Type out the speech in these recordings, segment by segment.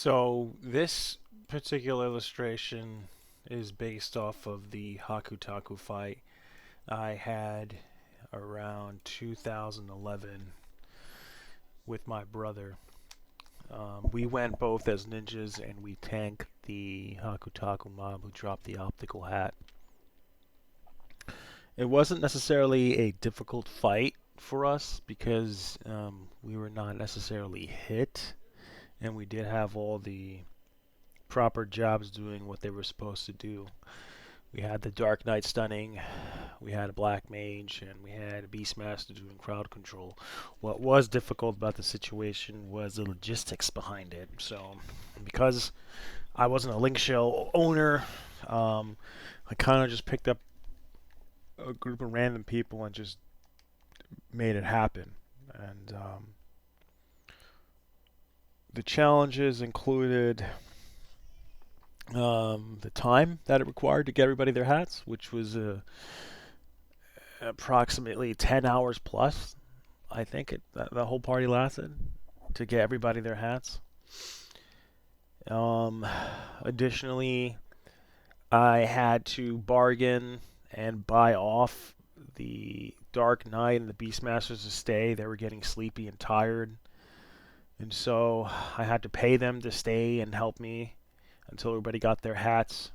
So this particular illustration is based off of the Hakutaku fight I had around 2011 with my brother. We went both as ninjas and we tanked the Hakutaku mob who dropped the optical hat. It wasn't necessarily a difficult fight for us because we were not necessarily hit, and we did have all the proper jobs doing what they were supposed to do. We had the Dark Knight stunning, we had a Black Mage, and we had a Beastmaster doing crowd control. What was difficult about the situation was the logistics behind it. So, because I wasn't a Link Shell owner, I kind of just picked up a group of random people and just made it happen. And the challenges included the time that it required to get everybody their hats, which was approximately 10 hours plus. I think the whole party lasted to get everybody their hats. Um, Additionally, I had to bargain and buy off the Dark Knight and the Beastmasters to stay. They were getting sleepy and tired, and so I had to pay them to stay and help me until everybody got their hats.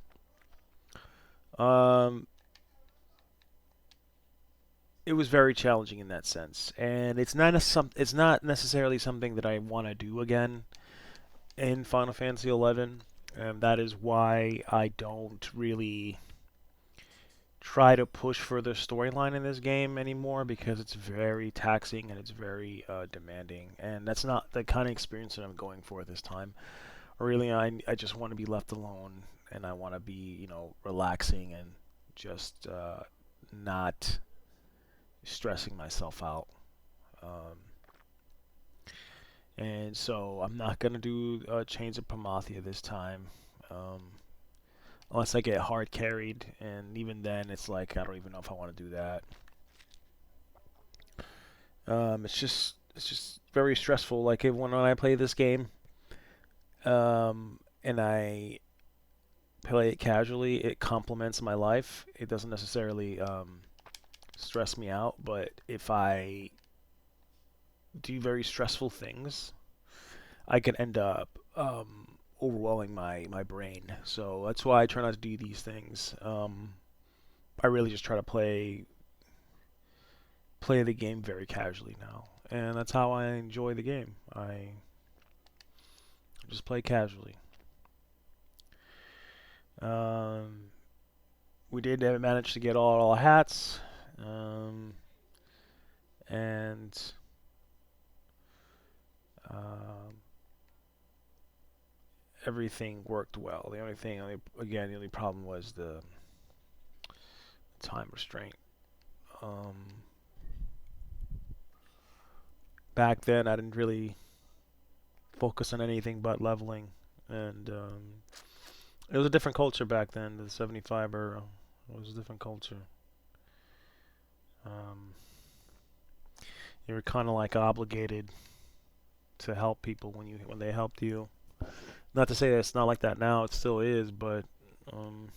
Um, it was very challenging in that sense, and it's not necessarily something that I want to do again in Final Fantasy 11, and that is why I don't really try to push further storyline in this game anymore because it's very taxing and it's very demanding, and that's not the kind of experience that I'm going for this time. Really, I just want to be left alone, and I want to be, relaxing and just not stressing myself out. Um, and so I'm not gonna do Chains of Promathia this time, um, unless I get hard carried, and even then, it's like I don't even know if I want to do that. It's just very stressful. Like when I play this game, and I play it casually, it complements my life. It doesn't necessarily stress me out, but if I do very stressful things, I can end up overwhelming my brain. So that's why I try not to do these things. I really just try to play the game very casually now, and that's how I enjoy the game. I just play casually. Um, we did manage to get all our hats, um, and um, everything worked well. The only problem was the time restraint. Um, Back then, I didn't really focus on anything but leveling, and it was a different culture back then. The 75 era was a different culture. Um, you were kind of like obligated to help people when they helped you. Not to say that it's not like that now; it still is, but um,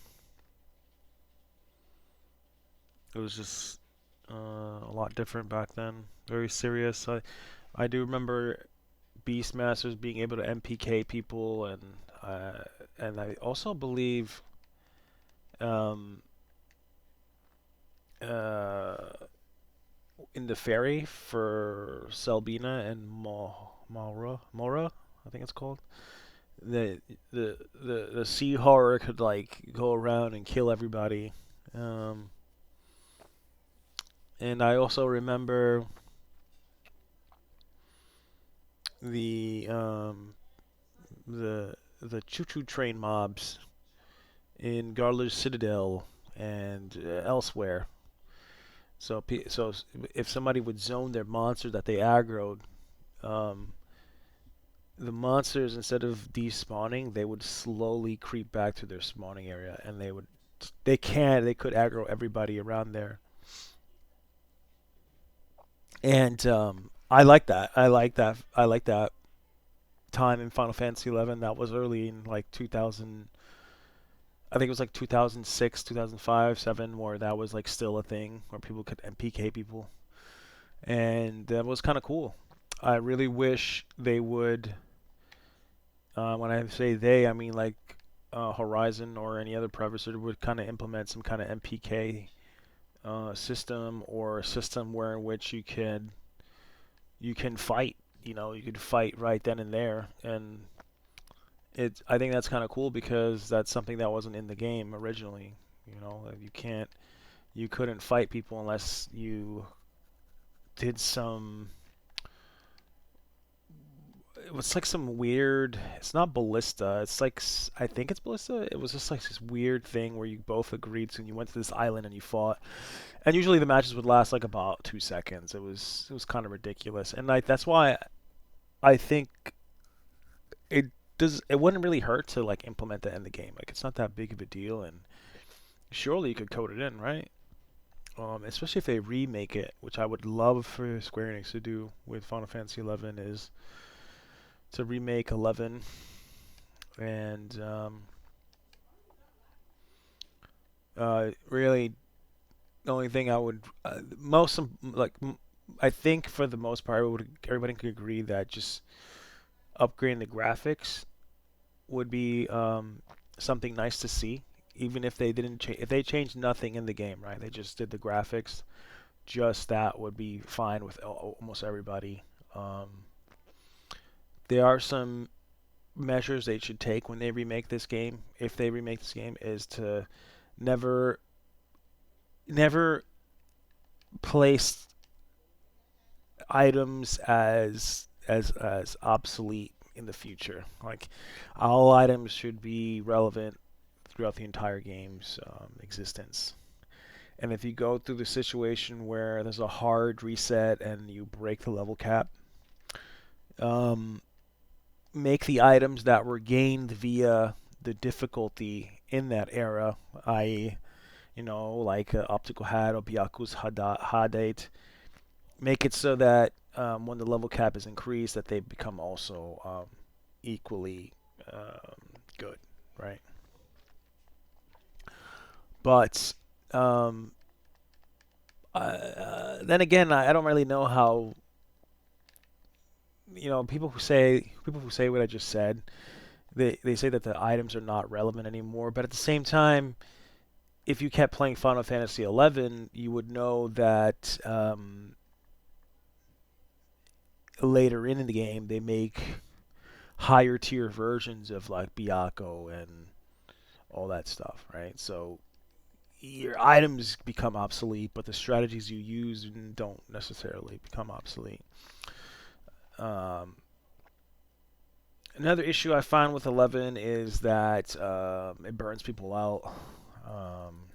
it was just a lot different back then. Very serious. I do remember Beastmasters being able to MPK people, and I also believe um, uh, in the ferry for Selbina and Mora, I think it's called. The the sea horror could like go around and kill everybody. Um, and I also remember the um, the choo choo train mobs in Garler's Citadel and elsewhere. So if somebody would zone their monster that they aggroed, um, the monsters instead of despawning, they would slowly creep back to their spawning area, and they could aggro everybody around there. And I like that. I like that time in Final Fantasy 11. That was early in like 2000. I think it was like 2006, 2005, 7, where that was like still a thing where people could MPK people, and that was kind of cool. I really wish they would. When I say they, I mean like Horizon or any other publisher would kind of implement some kind of MPK system, or a system where in which you can fight. You could fight right then and there, and I think that's kind of cool because that's something that wasn't in the game originally. Like you couldn't fight people unless you did some. It was like some weird. It's not ballista. It's like I think it's ballista. It was just like this weird thing where you both agreed to, and you went to this island and you fought. And usually the matches would last like about 2 seconds. It was kind of ridiculous, and like that's why I think it it wouldn't really hurt to like implement that in the game. Like it's not that big of a deal, and surely you could code it in, right? Especially if they remake it, which I would love for Square Enix to do with Final Fantasy 11, is to remake 11. And really, the only thing I would I think for the most part, everybody could agree that just upgrading the graphics would be something nice to see, even if they didn't if they changed nothing in the game, right? They just did the graphics. Just that would be fine with almost everybody. There are some measures they should take when they remake this game, if they remake this game, is to never, never place items as obsolete in the future. Like all items should be relevant throughout the entire game's existence. And if you go through the situation where there's a hard reset and you break the level cap, um, make the items that were gained via the difficulty in that era, i.e., like Optical Hat or Byaku's Hadate, make it so that when the level cap is increased, that they become also equally good, right? But then again, I don't really know how. People who say what I just said, they say that the items are not relevant anymore. But at the same time, if you kept playing Final Fantasy 11, you would know that later in the game they make higher tier versions of like Byakko and all that stuff, right? So your items become obsolete, but the strategies you use don't necessarily become obsolete. Um, Another issue I find with 11 is that it burns people out. Um,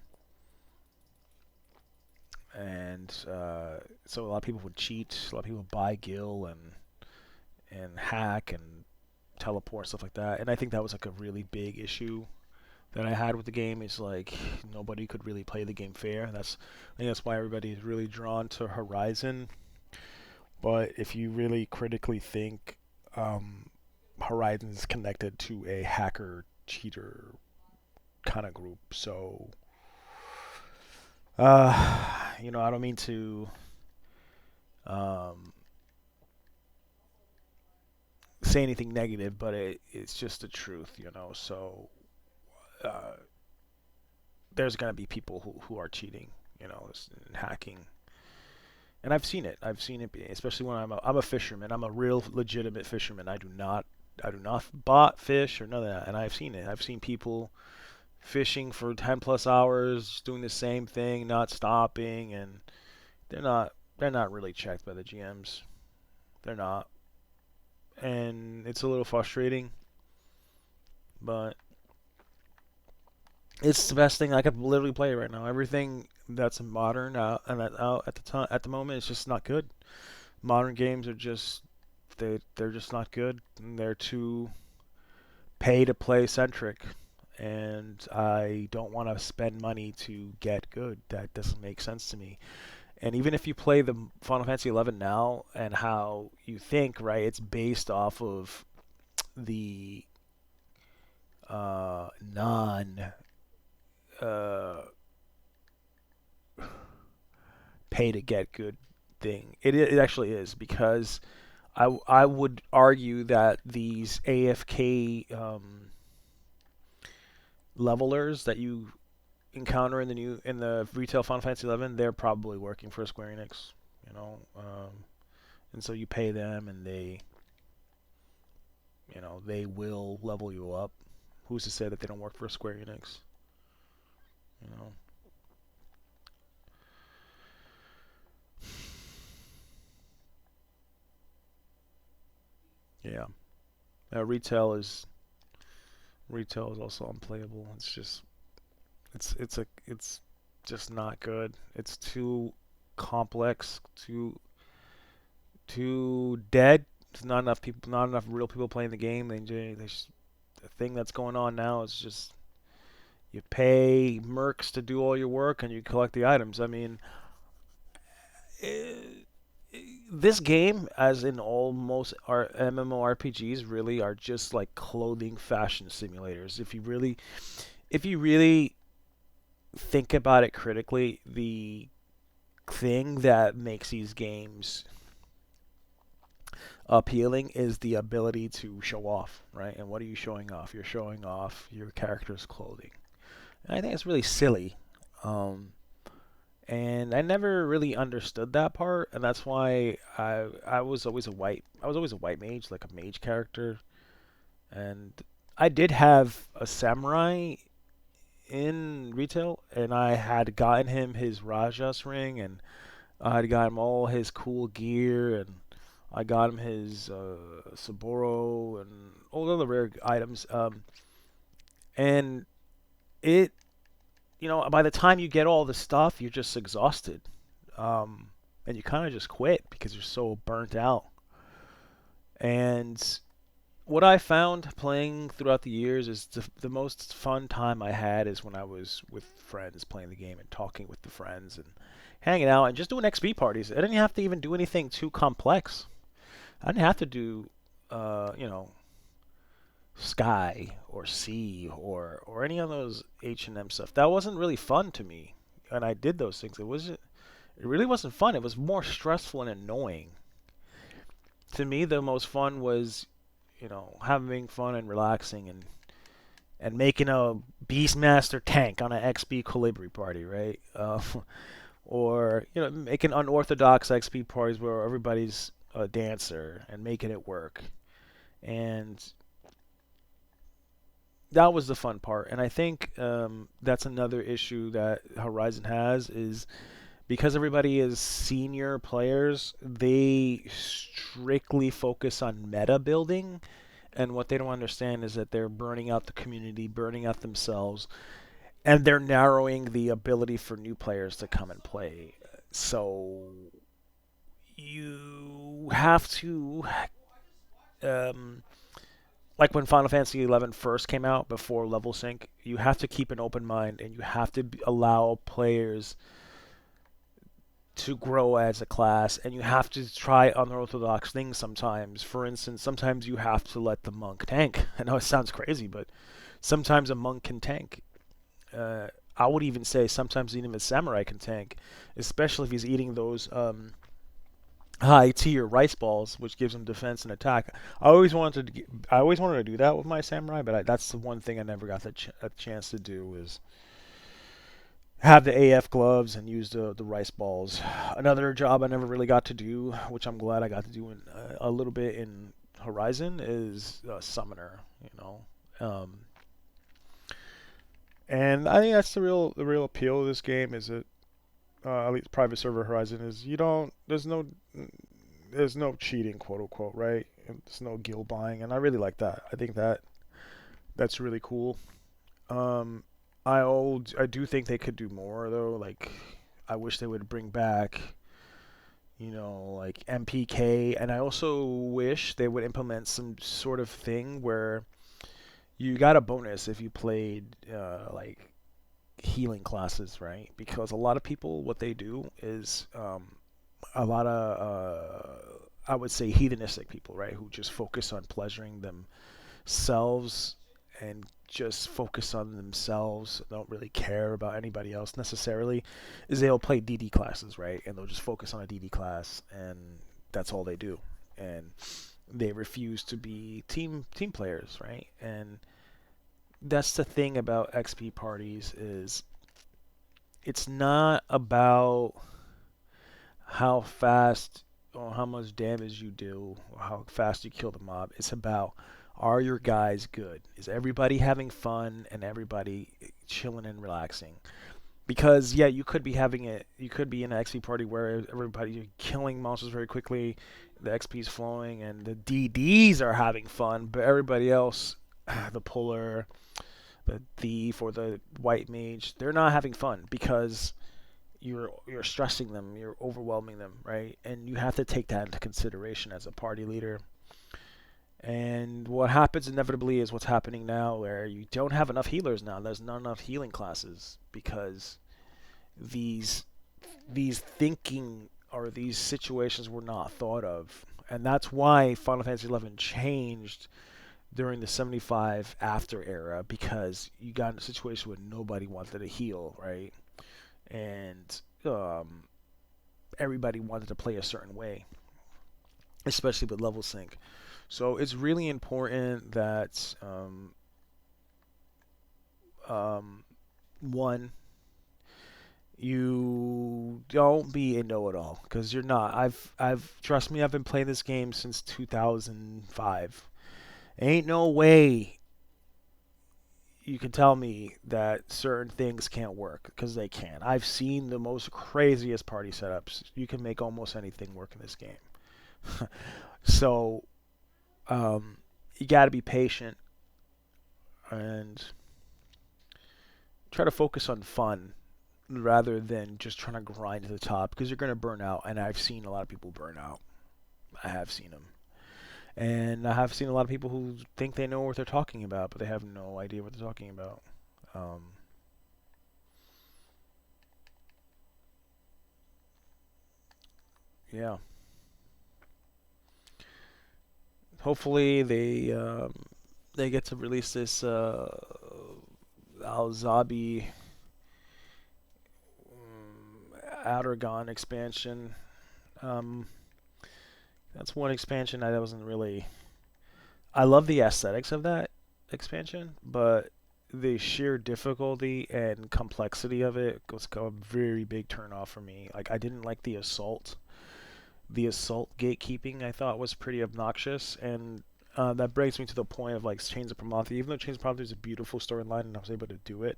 and so a lot of people would cheat. A lot of people buy Gil and hack and teleport, stuff like that. And I think that was like a really big issue that I had with the game. Is like nobody could really play the game fair. I think that's why everybody is really drawn to Horizon. But if you really critically think, Horizon is connected to a hacker cheater kind of group. So, I don't mean to um, say anything negative, but it's just the truth. So, uh, there's gonna be people who are cheating, and hacking. And I've seen it. I've seen it, especially when I'm a fisherman. I'm a real legitimate fisherman. I do not bot fish or none of that. And I've seen it. I've seen people fishing for 10 plus hours, doing the same thing, not stopping, and they're not really checked by the GMs. They're not, and it's a little frustrating. But it's the best thing I could literally play right now. Everything that's modern out at the time at the moment is just not good. Modern games are just they're just not good. And they're too pay to play centric, and I don't want to spend money to get good. That doesn't make sense to me. And even if you play the Final Fantasy 11 now and how you think, right, it's based off of the non uh, pay to get good thing. It actually is because I would argue that these AFK levelers that you encounter in the retail Final Fantasy 11, they're probably working for Square Enix, you know, and so you pay them, and they will level you up. Who's to say that they don't work for Square Enix? You know, yeah. Retail is also unplayable. It's just not good. It's too complex, too dead. There's not enough people, not enough real people playing the game. The thing that's going on now is just you pay mercs to do all your work and you collect the items. I mean, eh, this game, as in all most MMORPGs, really are just like clothing fashion simulators. If you really think about it critically, the thing that makes these games appealing is the ability to show off, right? And what are you showing off? You're showing off your character's clothing. And I think it's really silly. Um, and I never really understood that part, and that's why I was always a white mage, like a mage character, and I did have a samurai in retail, and I had gotten him his Rajas ring, and I had got him all his cool gear, and I got him his Saburo and all the other rare items. And it, by the time you get all the stuff, you're just exhausted, and you kind of just quit because you're so burnt out. And what I found playing throughout the years is the most fun time I had is when I was with friends playing the game and talking with the friends and hanging out and just doing XP parties. I didn't have to even do anything too complex. I didn't have to do, you know, Sky or Sea or any of those H&M stuff. That wasn't really fun to me, and I did those things. It really wasn't fun. It was more stressful and annoying. To me, the most fun was, having fun and relaxing and making a Beastmaster tank on an XP Colibri party, right? Or making unorthodox XP parties where everybody's a dancer and making it work. And that was the fun part. And I think that's another issue that Horizon has is because everybody is senior players, they strictly focus on meta building. And what they don't understand is that they're burning out the community, burning out themselves, and they're narrowing the ability for new players to come and play. So you have to, um, like when Final Fantasy 11 first came out before level sync, you have to keep an open mind and you have to allow players to grow as a class, and you have to try unorthodox things sometimes. For instance, sometimes you have to let the monk tank. I know it sounds crazy, but sometimes a monk can tank. I would even say sometimes even a samurai can tank, especially if he's eating those high tier rice balls, which gives him defense and attack. I always wanted to do that with my samurai, but that's the one thing I never got a chance to do is have the AF gloves and use the rice balls. Another job I never really got to do, which I'm glad I got to do a little bit in Horizon, is summoner. And I think that's the real appeal of this game is that at least private server Horizon is you don't there's no cheating, quote unquote, right? And there's no guild buying, and I really like that. I think that's really cool. Um, I do think they could do more though. Like, I wish they would bring back, like MPK, and I also wish they would implement some sort of thing where you got a bonus if you played like healing classes, right? Because a lot of people, what they do is a lot of I would say heathenistic people, right, who just focus on pleasuring them selves and just focus on themselves, don't really care about anybody else necessarily, is they'll play DD classes, right? And they'll just focus on a DD class, and that's all they do. And they refuse to be team players, right? And that's the thing about XP parties is it's not about how fast or how much damage you do or how fast you kill the mob. It's about, are your guys good? Is everybody having fun and everybody chilling and relaxing? Because yeah, you could be having it. You could be in an XP party where everybody you're killing monsters very quickly, the XP is flowing, and the DDs are having fun, but everybody else, the puller, the thief, or the white mage, they're not having fun because you're stressing them, you're overwhelming them, right? And you have to take that into consideration as a party leader. And what happens inevitably is what's happening now, where you don't have enough healers now. There's not enough healing classes because these these thinking or these situations were not thought of, and that's why Final Fantasy XI changed during the 75 after era, because you got in a situation where nobody wanted to heal, right? And everybody wanted to play a certain way, especially with level sync. So it's really important that um, one, you don't be a know-it-all because you're not. I've trust me, I've been playing this game since 2005. Ain't no way you can tell me that certain things can't work because they can. I've seen the most craziest party setups. You can make almost anything work in this game. So you got to be patient and try to focus on fun rather than just trying to grind to the top because you're going to burn out. And I've seen a lot of people burn out. I have seen them. And I have seen a lot of people who think they know what they're talking about, but they have no idea what they're talking about. Um, yeah. Hopefully they get to release this Alzabi Outergon expansion. Um, that's one expansion I wasn't really. I love the aesthetics of that expansion, but the sheer difficulty and complexity of it was a very big turnoff for me. Like I didn't like the assault. The assault gatekeeping I thought was pretty obnoxious, and that brings me to the point of like Chains of Prometheus. Even though Chains of Prometheus is a beautiful storyline and I was able to do it,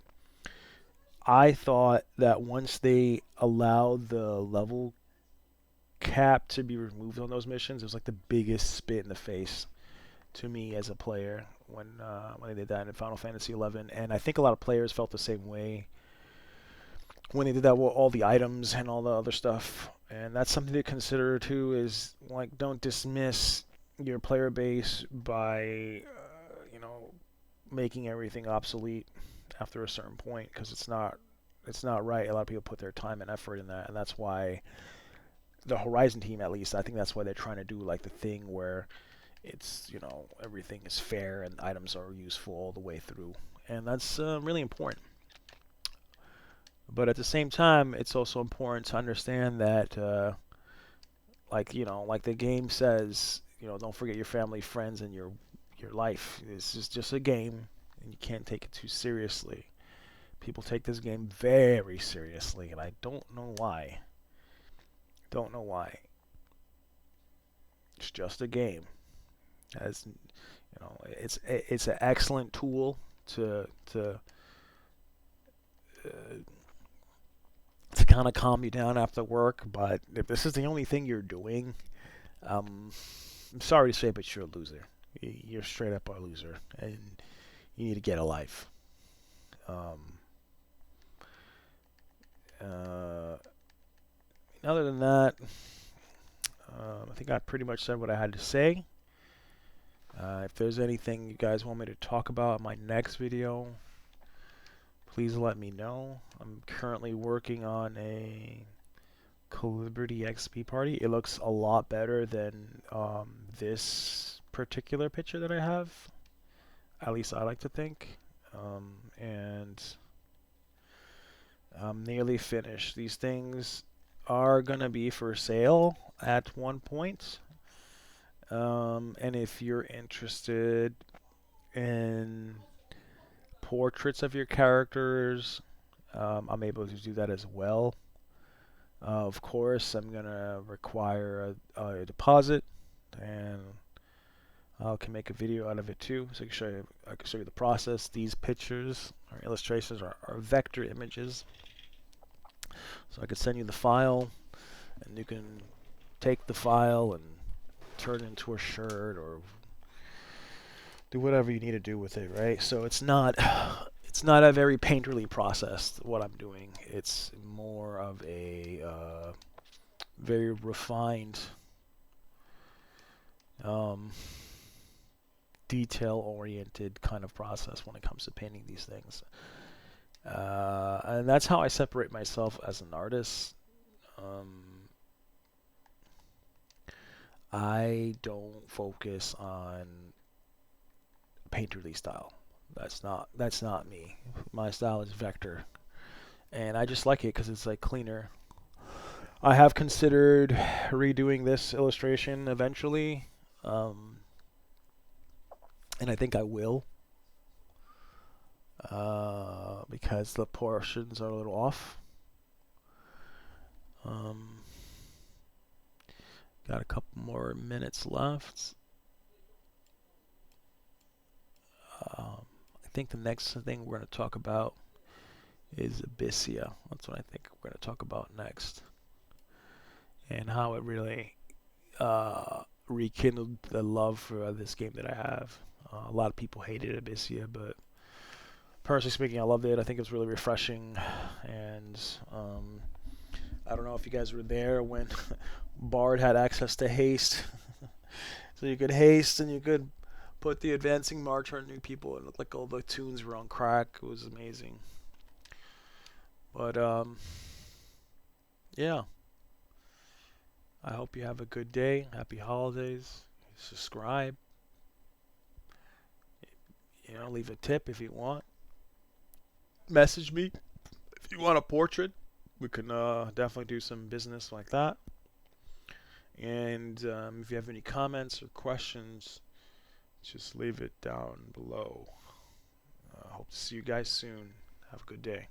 I thought that once they allowed the level cap to be removed on those missions, it was like the biggest spit in the face to me as a player when they did that in Final Fantasy XI, and I think a lot of players felt the same way when they did that with all the items and all the other stuff. And that's something to consider too. Is like don't dismiss your player base by making everything obsolete after a certain point because it's not right. A lot of people put their time and effort in that, and that's why the Horizon team, at least, I think that's why they're trying to do like the thing where it's everything is fair and items are useful all the way through, and that's really important. But at the same time, it's also important to understand that, like the game says, don't forget your family, friends, and your life. This is just a game, and you can't take it too seriously. People take this game very seriously, and I don't know why. Don't know why. It's just a game. As it's an excellent tool uh, to kind of calm you down after work. But if this is the only thing you're doing, um, I'm sorry to say, but you're a loser. You're straight up a loser, and you need to get a life. Um, uh, Other than that, I think I pretty much said what I had to say. If there's anything you guys want me to talk about in my next video, please let me know. I'm currently working on a Calibrity XP party. It looks a lot better than this particular picture that I have. At least I like to think. And I'm nearly finished. These things are gonna be for sale at one point. And if you're interested in portraits of your characters, I'm able to do that as well. Of course, I'm gonna require a deposit, and I can make a video out of it too, so I can show you the process. These pictures or illustrations are vector images, so I could send you the file, and you can take the file and turn it into a shirt or do whatever you need to do with it, right? So it's not a very painterly process what I'm doing. It's more of a very refined, um, detail-oriented kind of process when it comes to painting these things. And that's how I separate myself as an artist. Um, I don't focus on painterly style. That's not me. My style is vector, and I just like it because it's like cleaner. I have considered redoing this illustration eventually, um, and I think I will, because the portions are a little off. Um, got a couple more minutes left. I think the next thing we're going to talk about is Abyssia. That's what I think we're going to talk about next, and how it really rekindled the love for this game that I have. A lot of people hated Abyssia, but personally speaking, I loved it. I think it was really refreshing, and I don't know if you guys were there when Bard had access to haste, so you could haste and you could put the advancing march on new people. It looked like all the tunes were on crack. It was amazing. But yeah, I hope you have a good day. Happy holidays. Subscribe. Leave a tip if you want. Message me if you want a portrait. We can definitely do some business like that. And if you have any comments or questions, just leave it down below. Hope to see you guys soon. Have a good day.